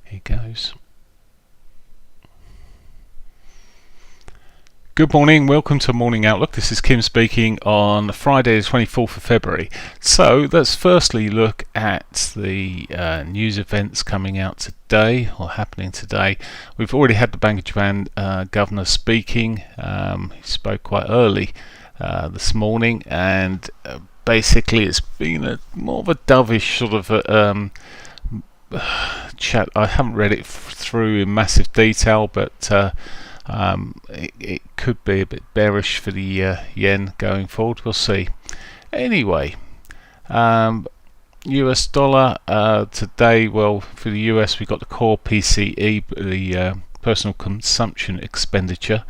Here goes. Good morning, welcome to Morning Outlook. This is Kim speaking on Friday the 24th of February. So let's firstly look at the news events coming out today or happening today. We've already had the Bank of Japan governor speaking. He spoke quite early this morning, and basically it's been more of a dovish sort of chat. I haven't read it through in massive detail, but it could be a bit bearish for the yen going forward. We'll see. Anyway, US dollar today. Well, for the US, we got the core PCE, the personal consumption expenditure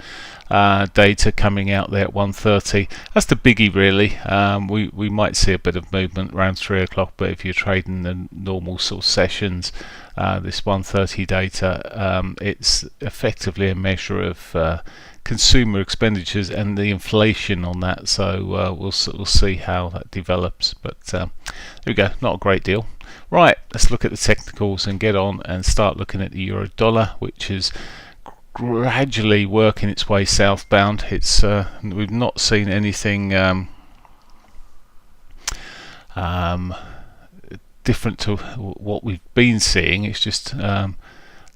data coming out there at 1:30. That's the biggie, really. We might see a bit of movement around 3 o'clock, but if you're trading the normal sort of sessions, this 1:30 data, it's effectively a measure of consumer expenditures and the inflation on that. So we'll see how that develops. But there we go. Not a great deal. Right, let's look at the technicals and get on and start looking at the euro dollar, which is gradually working its way southbound. It's we've not seen anything different to what we've been seeing. It's just a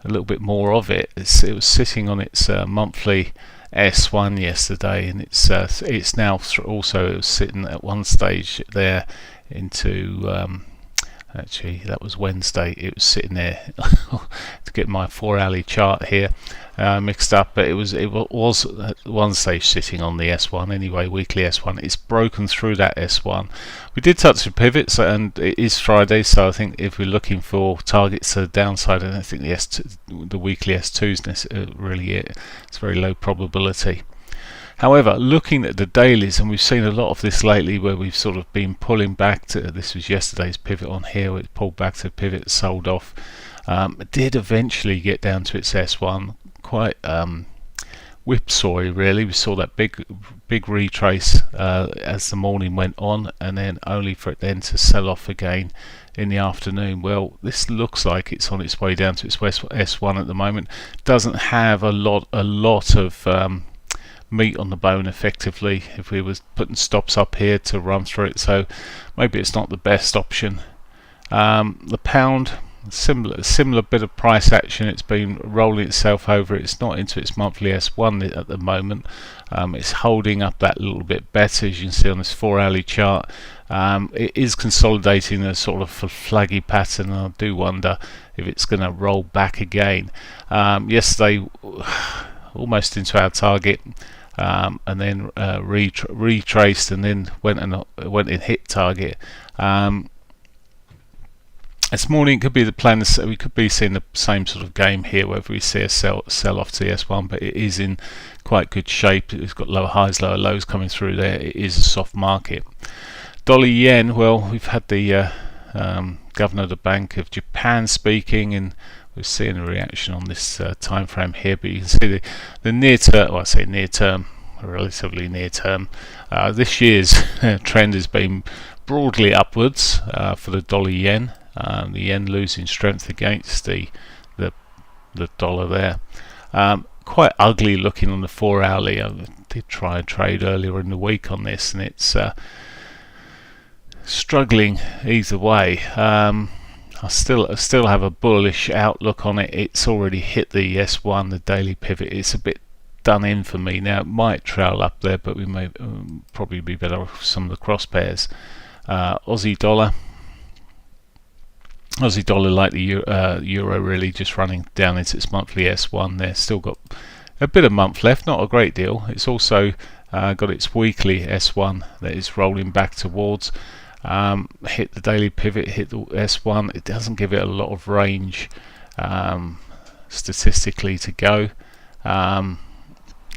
little bit more of it. It was sitting on its monthly S1 yesterday, and it's now also, it was sitting at one stage there into actually that was Wednesday. It was sitting there to get my 4-hourly chart here mixed up, but it was at one stage sitting on the S1 anyway, weekly S1. It's broken through that S1. We did touch the pivots, and it is Friday, so I think if we're looking for targets to the downside, I don't think the weekly S2 is really it. It's very low probability. However, looking at the dailies, and we've seen a lot of this lately where we've sort of been pulling back to, this was yesterday's pivot on here, it pulled back to pivot, sold off. It did eventually get down to its S1, quite whipsawy really. We saw that big retrace as the morning went on, and then only for it then to sell off again in the afternoon. Well, this looks like it's on its way down to its S1 at the moment. Doesn't have a lot of meat on the bone effectively if we was putting stops up here to run through it, so maybe it's not the best option. The pound, similar bit of price action. It's been rolling itself over. It's not into its monthly S1 at the moment. It's holding up that little bit better, as you can see on this 4-hourly chart. It is consolidating a sort of flaggy pattern, and I do wonder if it's going to roll back again. Yesterday almost into our target, and then retraced, and then went and hit target. This morning it could be the plan. We could be seeing the same sort of game here, whether we see a sell off to the S1, but it is in quite good shape. It's got lower highs, lower lows coming through there. It is a soft market. Dollar yen, well, we've had the governor of the Bank of Japan speaking, and we're seeing a reaction on this time frame here, but you can see the near term, well, I say near term, relatively near term, this year's trend has been broadly upwards for the dollar yen. The yen losing strength against the dollar there. Quite ugly looking on the 4-hourly. I did try and trade earlier in the week on this, and it's struggling either way. I still have a bullish outlook on it. It's already hit the S1, the daily pivot. It's a bit done in for me now. It might trail up there, but we may probably be better off with some of the cross pairs. Aussie dollar, like the euro, really just running down into its monthly S1 there. Still got a bit of month left, not a great deal. It's also got its weekly S1 that is rolling back towards. Hit the daily pivot, hit the S1. It doesn't give it a lot of range statistically to go.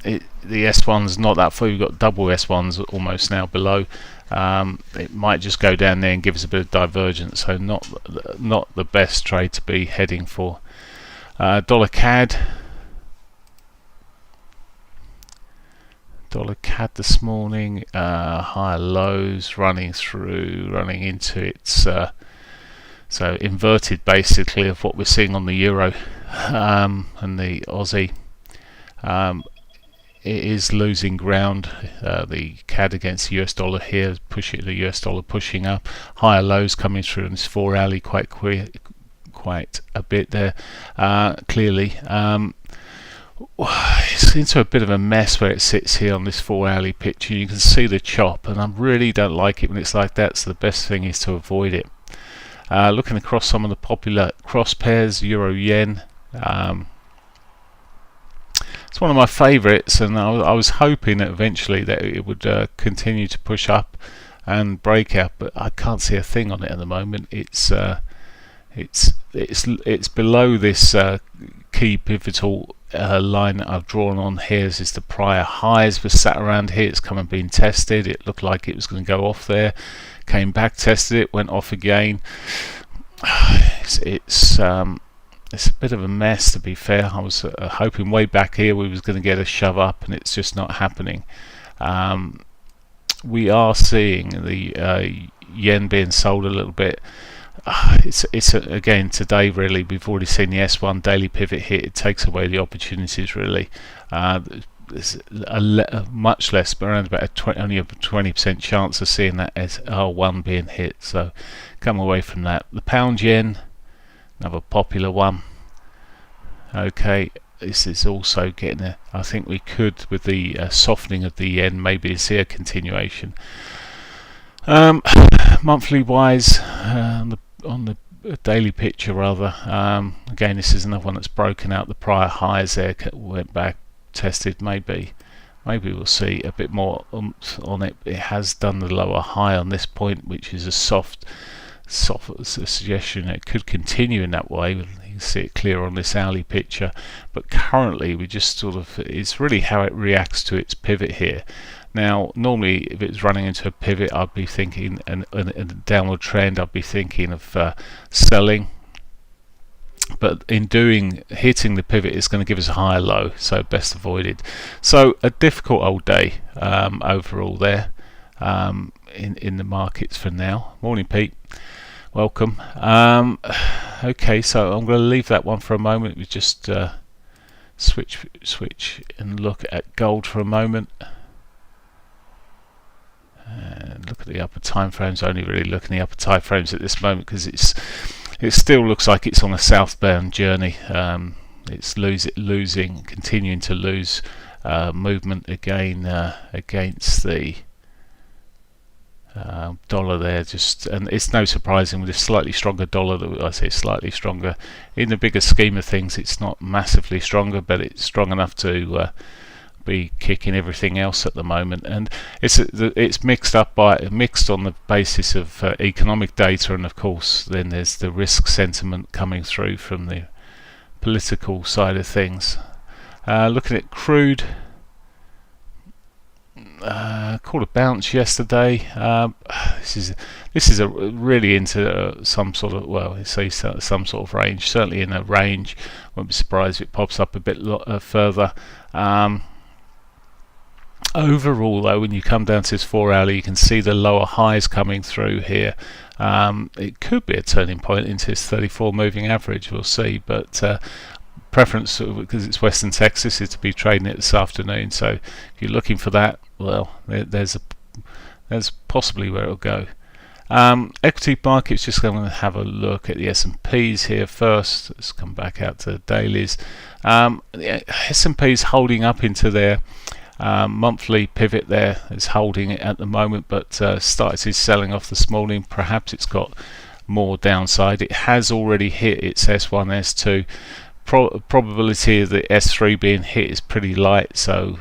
The S1's not that far. We've got double S1s almost now below. It might just go down there and give us a bit of divergence, so not the best trade to be heading for. Dollar CAD this morning, higher lows running into its So inverted basically of what we're seeing on the euro and the Aussie. It is losing ground. The CAD against the US dollar here, the US dollar pushing up. Higher lows coming through in this 4 hourly quite a bit there, clearly. It's into a bit of a mess where it sits here on this 4 hourly picture. You can see the chop, and I really don't like it when it's like that, so the best thing is to avoid it. Looking across some of the popular cross pairs, euro yen, it's one of my favourites, and I was hoping that eventually that it would continue to push up and break out, but I can't see a thing on it at the moment. It's below this key pivotal line that I've drawn on here. This is the prior highs was sat around here. It's come and been tested. It looked like it was going to go off there, came back, tested it, went off again. It's a bit of a mess, to be fair. I was hoping way back here we was going to get a shove up, and it's just not happening. We are seeing the yen being sold a little bit. Again today, really, we've already seen the S1 daily pivot hit. It takes away the opportunities, really. There's much less, but around about only a 20% chance of seeing that SR1 being hit, so come away from that. The pound yen, another popular one. Okay, this is also getting a, I think we could, with the softening of the yen, maybe see a continuation. Monthly wise, on the daily picture rather, again this is another one that's broken out the prior highs there, went back, tested. Maybe we'll see a bit more on it. It has done the lower high on this point, which is a soft suggestion it could continue in that way. You can see it clear on this hourly picture, but currently we just sort of, it's really how it reacts to its pivot here. Now normally if it's running into a pivot, I'd be thinking a downward trend, I'd be thinking of selling, but in hitting the pivot, it's going to give us a higher low, so best avoided. So a difficult old day overall there in the markets for now. Morning Pete, welcome. Okay, so I'm going to leave that one for a moment. We just switch and look at gold for a moment. And look at the upper time frames. Only really looking at the upper time frames at this moment because it still looks like it's on a southbound journey. It's continuing to lose movement again against the dollar there. And it's no surprising with a slightly stronger dollar, that I say slightly stronger. In the bigger scheme of things, it's not massively stronger, but it's strong enough to be kicking everything else at the moment. And it's mixed on the basis of economic data, and of course then there's the risk sentiment coming through from the political side of things. Looking at crude, caught a bounce yesterday. This is really into some sort of, well, say some sort of range, certainly in a range. Won't be surprised if it pops up a bit further. Overall though, when you come down to this 4 hourly, you can see the lower highs coming through here. It could be a turning point into this 34 moving average, we'll see, but preference, because it's Western Texas, is to be trading it this afternoon. So if you're looking for that, well, there's possibly where it'll go. Equity markets, just going to have a look at the S&Ps here first. Let's come back out to the dailies. The S&P's holding up into their monthly pivot there. It's holding it at the moment, but started selling off this morning. Perhaps it's got more downside. It has already hit its S1, S2. Probability of the S3 being hit is pretty light, so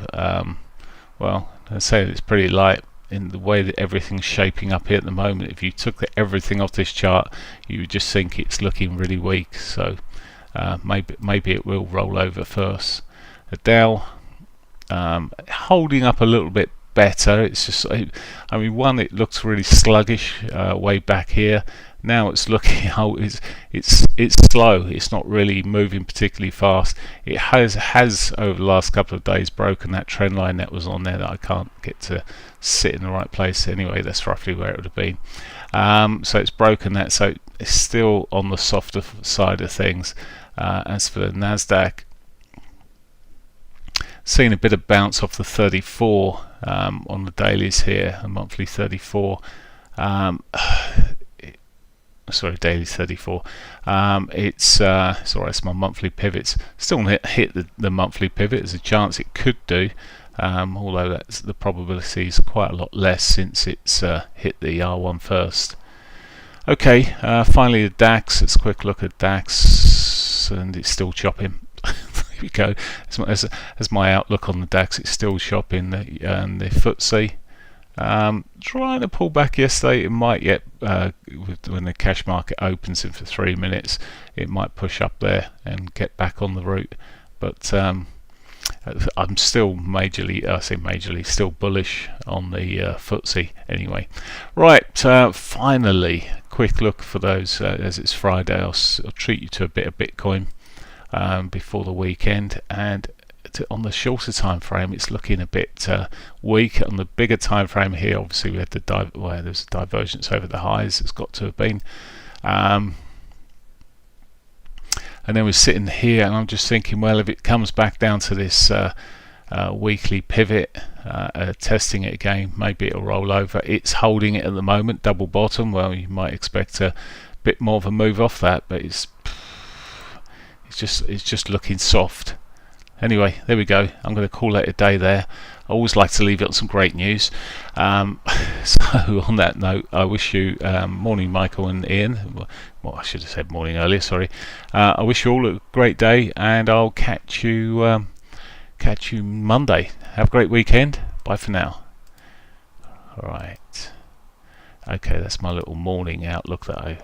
well, I'd say it's pretty light in the way that everything's shaping up here at the moment. If you took everything off this chart, you would just think it's looking really weak, so maybe it will roll over first. The Dow holding up a little bit better. It's just, I mean, one, it looks really sluggish way back here. Now it's looking, it's slow. It's not really moving particularly fast. It has over the last couple of days broken that trend line that was on there that I can't get to sit in the right place. Anyway, that's roughly where it would have been. So it's broken that. So it's still on the softer side of things. As for the Nasdaq, seen a bit of bounce off the 34 on the dailies here, a monthly 34. Sorry, daily 34. It's sorry, it's my monthly pivots. Still not hit the monthly pivot. There's a chance it could do, although the probability is quite a lot less since it's hit the R1 first. Okay, finally the DAX. Let's quick look at DAX, and it's still chopping. There we go. As my outlook on the DAX, it's still chopping. And the FTSE trying to pull back yesterday. It might yet, when the cash market opens in for 3 minutes, it might push up there and get back on the route. But I'm still still bullish on the FTSE anyway. Right, finally, quick look for those, as it's Friday, I'll treat you to a bit of Bitcoin before the weekend. And on the shorter time frame, it's looking a bit weak. On the bigger time frame here, obviously we had there's a divergence over the highs. It's got to have been, and then we're sitting here, and I'm just thinking, well, if it comes back down to this weekly pivot, testing it again, maybe it'll roll over. It's holding it at the moment, double bottom. Well, you might expect a bit more of a move off that, but it's just looking soft. Anyway, there we go. I'm going to call it a day there. I always like to leave it on some great news. So on that note, I wish you morning, Michael and Ian. Well, I should have said morning earlier. Sorry. I wish you all a great day, and I'll catch you Monday. Have a great weekend. Bye for now. All right. Okay, that's my little morning outlook that I